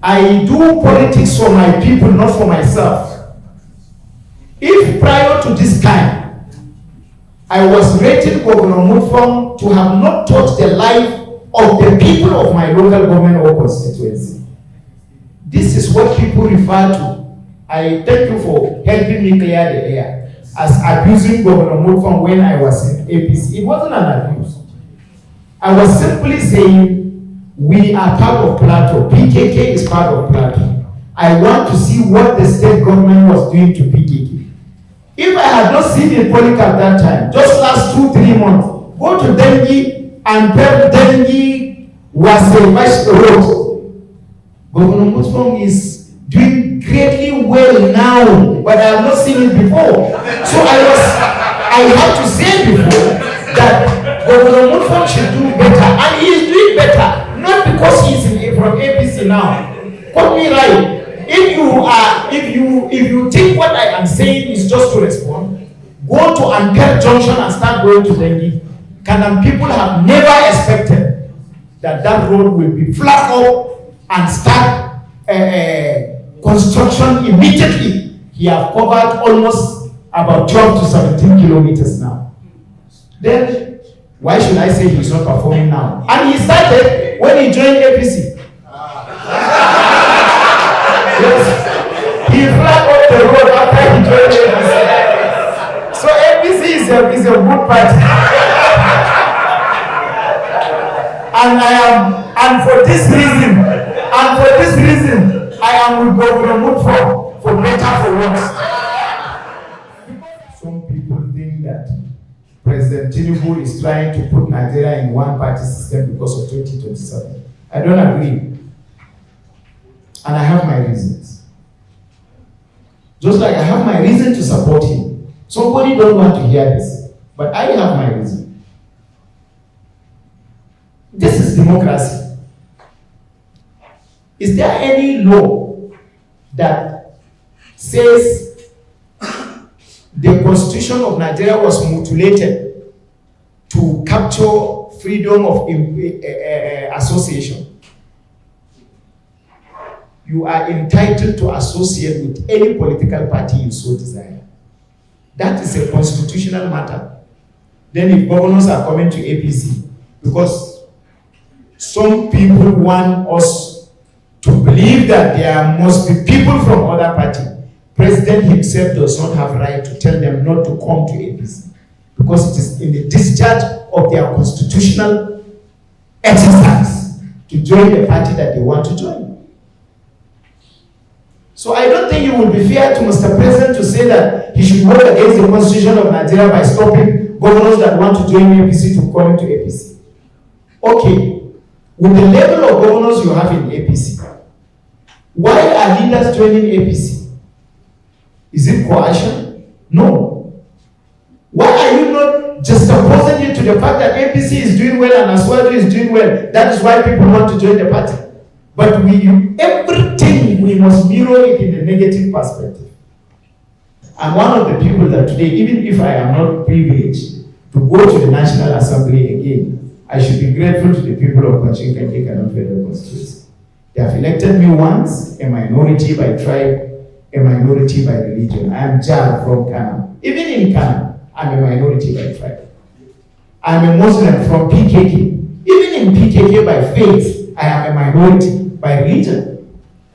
I do politics for my people, not for myself. If prior to this time, I was rating Governor Mutfong to have not touched the life of the people of my local government or constituency, this is what people refer to. I thank you for helping me clear the air as abusing Governor Mutfong when I was in APC. It wasn't an abuse. I was simply saying we are part of Plateau. PKK is part of Plateau. I want to see what the state government was doing to PKK. If I had not seen it Polycarp at that time, just last 2-3 months, go to Dengi and tell Dengi was a vice road. Governor Mutfong is doing greatly well now, but I have not seen it before. So I had to say before that Governor Mutfong should do better, and he is doing better. Not because he's from APC now. Quote me right. If you think what I am saying is just to respond, go to Ampere Junction and start going to Dengi. Kanam people have never expected that road will be flat up and start construction immediately. He have covered almost about 12 to 17 kilometers now. Then why should I say he's not performing now? And he started when he joined APC. Yes. He flagged up the road after he joined APC. So APC is a good party. And for this reason, I am with Governor Mutfong for better for worse. Some people think that President Tinubu is trying to put Nigeria in one-party system because of 2027. I don't agree. And I have my reasons. Just like I have my reason to support him. Somebody don't want to hear this, but I have my reason. This is democracy. Is there any law that says the Constitution of Nigeria was mutilated to capture freedom of association? You are entitled to associate with any political party you so desire. That is a constitutional matter. Then if governors are coming to APC, because some people want us to believe that there must be people from other parties, President himself does not have right to tell them not to come to APC, because it is in the discharge of their constitutional exercise to join the party that they want to join. So I don't think it would be fair to Mr. President to say that he should work against the Constitution of Nigeria by stopping governors that want to join APC to come into APC. Okay, with the level of governors you have in APC, why are leaders joining APC? Is it coercion? No. Why are you not just opposing it to the fact that APC is doing well and Aswadu is doing well? That is why people want to join the party. But everything we must mirror it in the negative perspective. I'm one of the people that today, even if I am not privileged to go to the National Assembly again, I should be grateful to the people of Pachinkanke Kano Federal Constituency. They have elected me once, a minority by tribe, a minority by religion. I am Jar from Kano. Even in Kano, I'm a minority by tribe. I'm a Muslim from PKK. Even in PKK by faith, I am a minority by religion.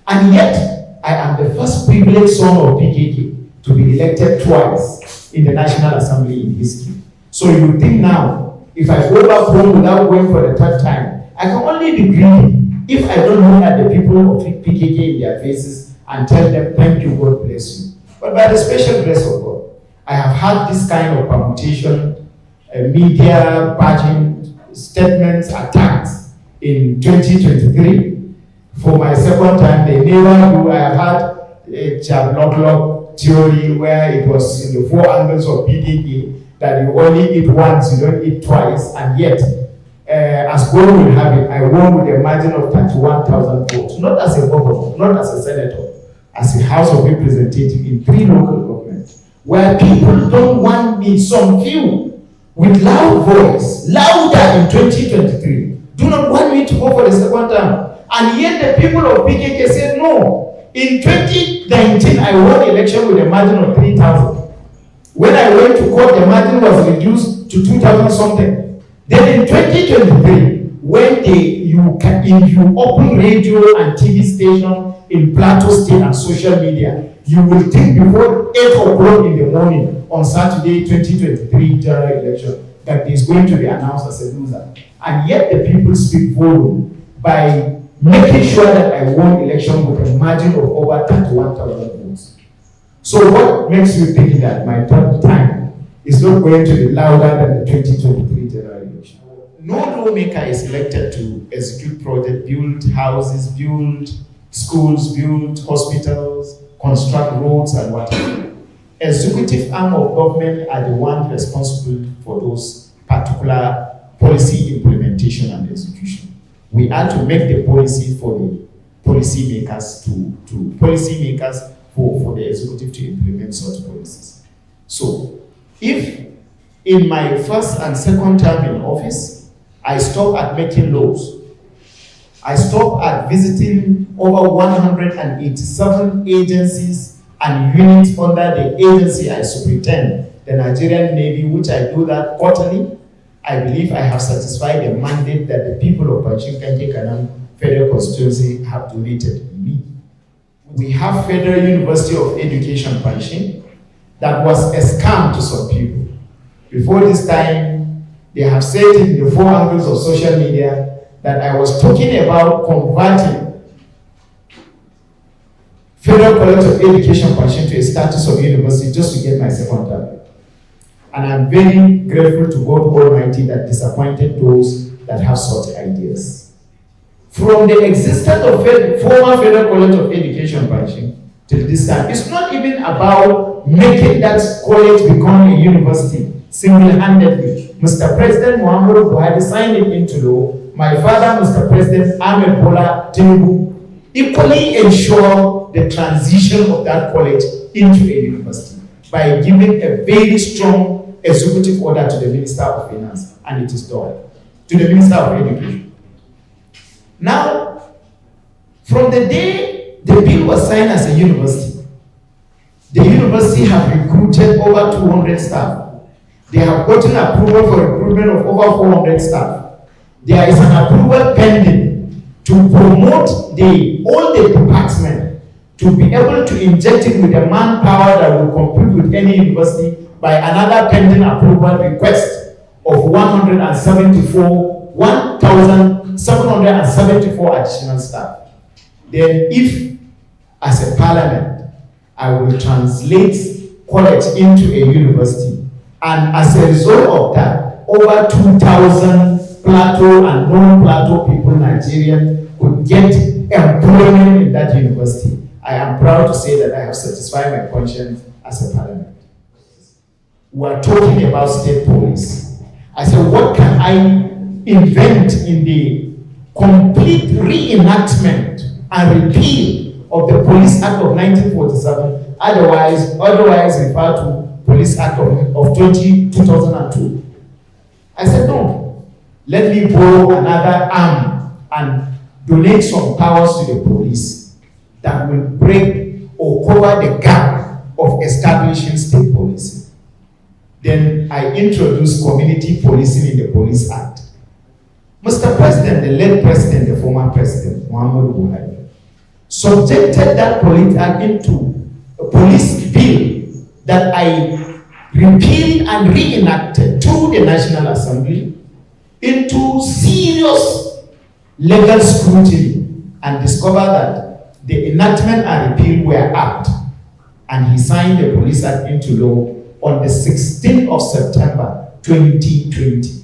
And yet, I am the first privileged son of PKK to be elected twice in the National Assembly in history. So you think now, if I go back home without going for the third time, I can only be greedy if I don't look at the people of PKK in their faces and tell them, thank you, God bless you. But by the special grace of God, I have had this kind of permutation, media, badging, statements, attacks in 2023. For my second time, they never do. I have had a Chablock theory where it was in the four angles of PDP that you only eat once, you don't eat twice, and yet, as God will have it, I won with a margin of 31,000 votes, not as a governor, not as a senator, as a House of Representatives in 3 local governments, where people don't want me, some few, with loud voice, louder in 2023, do not want me to go for the second term. And yet the people of PKK said no. In 2019, I won election with a margin of 3,000. When I went to court, the margin was reduced to 2,000 something. Then in 2023, when you open radio and TV station in Plateau State and social media, you will think before 8 o'clock in the morning on Saturday, 2023 general election, that is going to be announced as a loser. And yet the people speak volume by making sure that I won election with a margin of over 31,000 votes. So what makes you think that my third time is not going to be louder than the 2023 general election? No lawmaker is elected to execute projects, build houses, build schools, build hospitals, construct roads and whatever. Executive arm of government are the ones responsible for those particular policy implementation and execution. We are to make the policy for the policymakers for the executive to implement such policies. So, if in my first and second term in office, I stopped at making laws, I stopped at visiting over 187 agencies and units under the agency I superintend, the Nigerian Navy, which I do that quarterly. I believe I have satisfied the mandate that the people of Pachinkanje-Kanam Federal Constituency have donated in me. We have Federal University of Education Panchin that was a scam to some people. Before this time, they have said in the 4 angles of social media that I was talking about converting Federal College of Education Panchin to a status of university just to get my second term. And I'm very grateful to God Almighty that disappointed those that have such ideas. From the existence of former Federal College of Education Panchin till this time, it's not even about making that college become a university single-handedly. Mr. President Muhammadu Buhari signed it into law. My father, Mr. President Ahmed Bola Tinubu, equally ensure the transition of that college into a university by giving a very strong executive order to the Minister of Finance, and it is done, to the Minister of Education. Now, from the day the bill was signed as a university, the university have recruited over 200 staff. They have gotten approval for recruitment of over 400 staff. There is an approval pending to promote all the department to be able to inject it with a manpower that will compete with any university by another pending approval request of 1,774 additional staff. Then if, as a parliament, I will translate college into a university, and as a result of that, over 2,000 Plateau and non-Plateau people, Nigerians, could get employment in that university, I am proud to say that I have satisfied my conscience as a parliament. We are talking about state police. I said, what can I invent in the complete reenactment and repeal of the Police Act of 1947, otherwise referred to Police Act of 2002? I said, no. Let me borrow another arm and donate some powers to the police that will break or cover the gap of establishing state policing. Then I introduced community policing in the Police Act. Mr. President, the late president, the former president, Muhammadu Buhari, subjected that police act into a police bill that I repealed and reenacted through the National Assembly into serious legal scrutiny and discovered that the enactment and repeal were apt, and he signed the Police Act into law on the 16th of September 2020.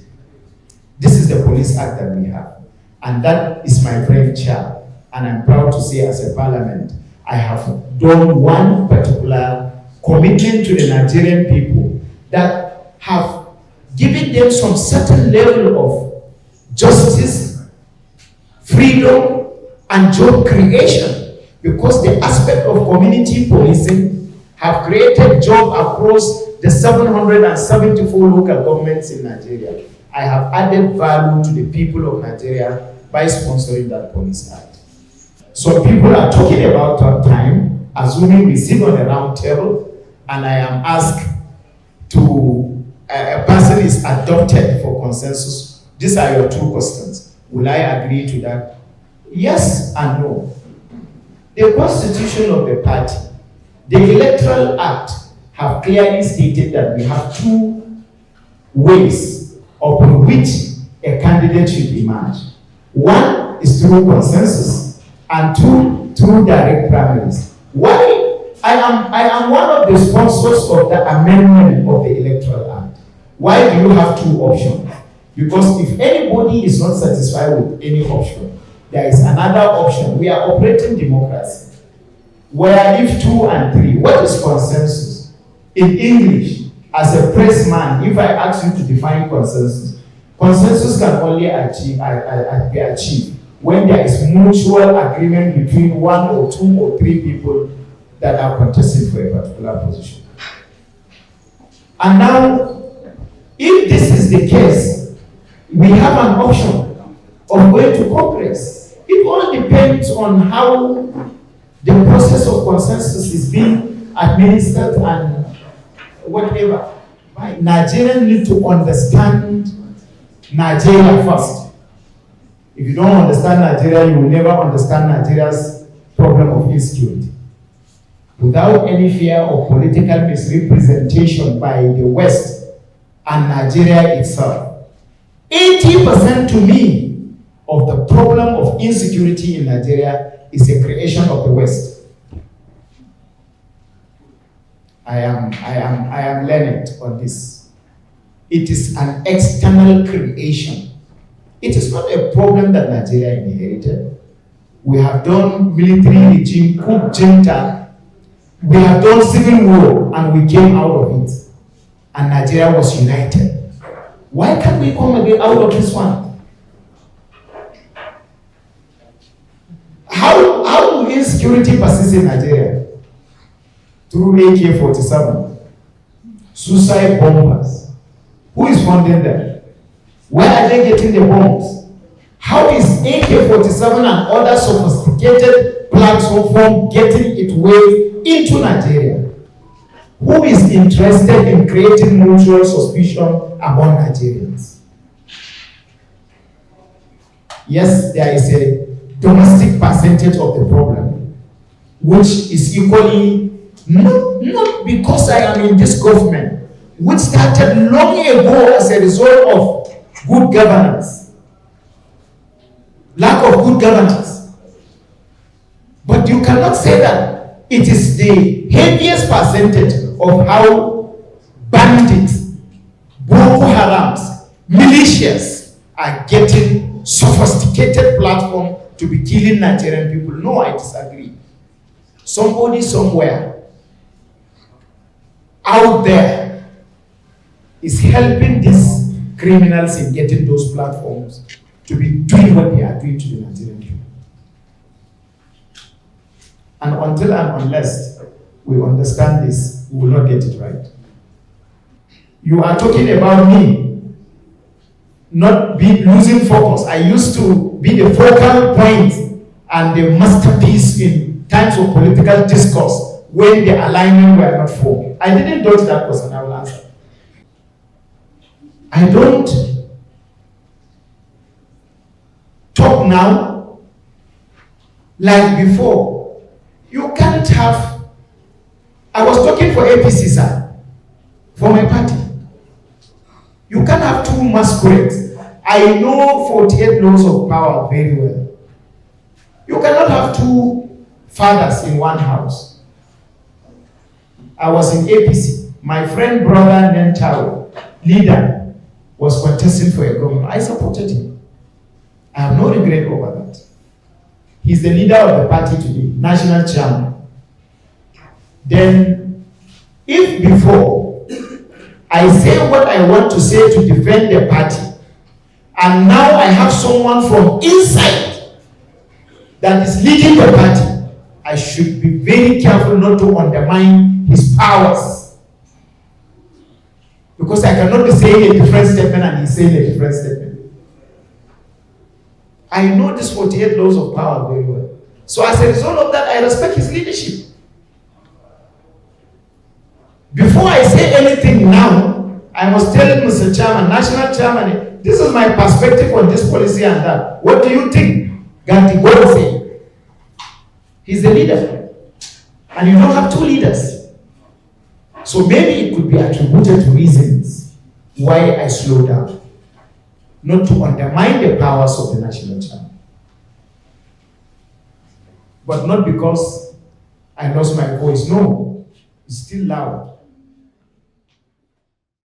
This is the Police Act that we have, and that is my brainchild. And I'm proud to say, as a parliament, I have done one particular commitment to the Nigerian people that have given them some certain level of justice, freedom, and job creation, because the aspect of community policing have created job across the 774 local governments in Nigeria. I have added value to the people of Nigeria by sponsoring that Police Act. So people are talking about our time, assuming we sit on a round table, and I am asked to, a person is adopted for consensus. These are your two questions. Will I agree to that? Yes and no. The constitution of the party, the electoral act, have clearly stated that we have two ways upon which a candidate should emerge. One is through consensus, and two, through direct primaries. Why? I am one of the sponsors of the amendment of the Electoral Act. Why do you have two options? Because if anybody is not satisfied with any option, there is another option. We are operating democracy. Where if 2 and 3, what is consensus? In English, as a pressman, if I ask you to define consensus, consensus can only be achieved when there is mutual agreement between 1 or 2 or 3 people that are contesting for a particular position. And now, if this is the case, we have an option of going to Congress. It all depends on how the process of consensus is being administered and whatever. Nigerians need to understand Nigeria first. If you don't understand Nigeria, you will never understand Nigeria's problem of insecurity. Without any fear of political misrepresentation by the West and Nigeria itself, 80% to me of the problem of insecurity in Nigeria is a creation of the West. I am learned on this. It is an external creation. It is not a problem that Nigeria inherited. We have done military regime, coup junta. We have done civil war and we came out of it. And Nigeria was united. Why can't we come again out of this one? How will insecurity persist in Nigeria? Through AK-47, suicide bombers. Who is funding them? Where are they getting the bombs? How is AK-47 and other sophisticated platform getting its way into Nigeria? Who is interested in creating mutual suspicion among Nigerians? Yes, there is a domestic percentage of the problem, which is equally, not because I am in this government, which started long ago as a result of good governance, lack of good governance. But you cannot say that it is the heaviest percentage of how bandits, Boko Harams, militias are getting sophisticated platform to be killing Nigerian people. No, I disagree. Somebody somewhere out there is helping these criminals in getting those platforms to be doing what they are doing to the Nigerian people. And until and unless we understand this, we will not get it right. You are talking about me not losing focus. I used to be the focal point and the masterpiece in times of political discourse when the alignment were not formed. I didn't dodge that question, I will answer. I don't talk now like before. You can't have, I was talking for APC, sir, for my party. You can't have two masquerades. I know 48 laws of power very well. You cannot have two fathers in one house. I was in APC. My friend, brother, Nentaro, leader, was contesting for a governor. I supported him. I have no regret over that. He's the leader of the party today, national chairman. Then, if before I say what I want to say to defend the party, and now I have someone from inside that is leading the party, I should be very careful not to undermine his powers. Because I cannot be saying a different statement and he's saying a different statement. I know these 48 laws of power very well. So as a result of that, I respect his leadership. Before I say anything now, I must tell Mr. Chairman, National Chairman, this is my perspective on this policy and that. What do you think? Gagdi, go and say. He's the leader. And you don't have two leaders. So maybe it could be attributed to reasons why I slow down. Not to undermine the powers of the National Chairman. But not because I lost my voice. No, it's still loud.